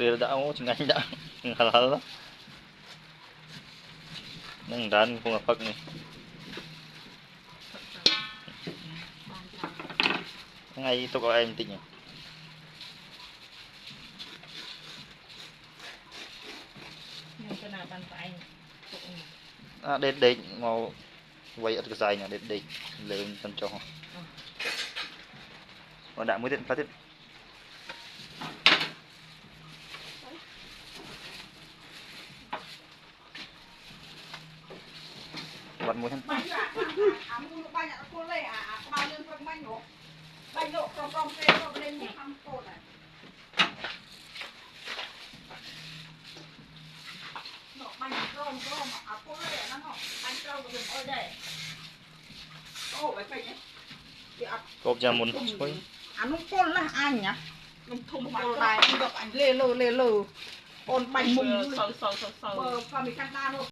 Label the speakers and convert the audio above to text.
Speaker 1: Từ đã chừng anh đã hal nâng đàn không là phật này ngay tôi có em tịnh à đến đây mau quay ở cái dài nhỉ đến đây lên tân cho họ đã mới điện phát tiếp vật mũi thân cột ra muốn thôi
Speaker 2: anh không con là anh nhá không con này được anh lê lơ ôn bánh mùng sờ